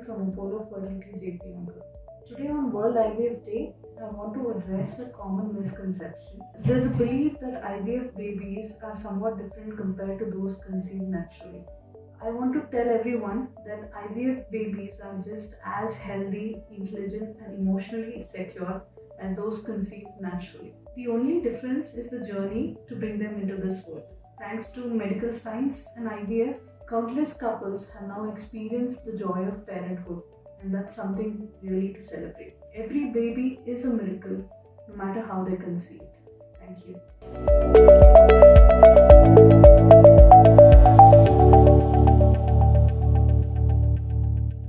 from Apollo Fertility JP. Today on World IVF Day, I want to address a common misconception. There's a belief that IVF babies are somewhat different compared to those conceived naturally. I want to tell everyone that IVF babies are just as healthy, intelligent, and emotionally secure as those conceived naturally. The only difference is the journey to bring them into this world. Thanks to medical science and IVF, countless couples have now experienced the joy of parenthood, and that's something really to celebrate. Every baby is a miracle, no matter how they're conceived. Thank you.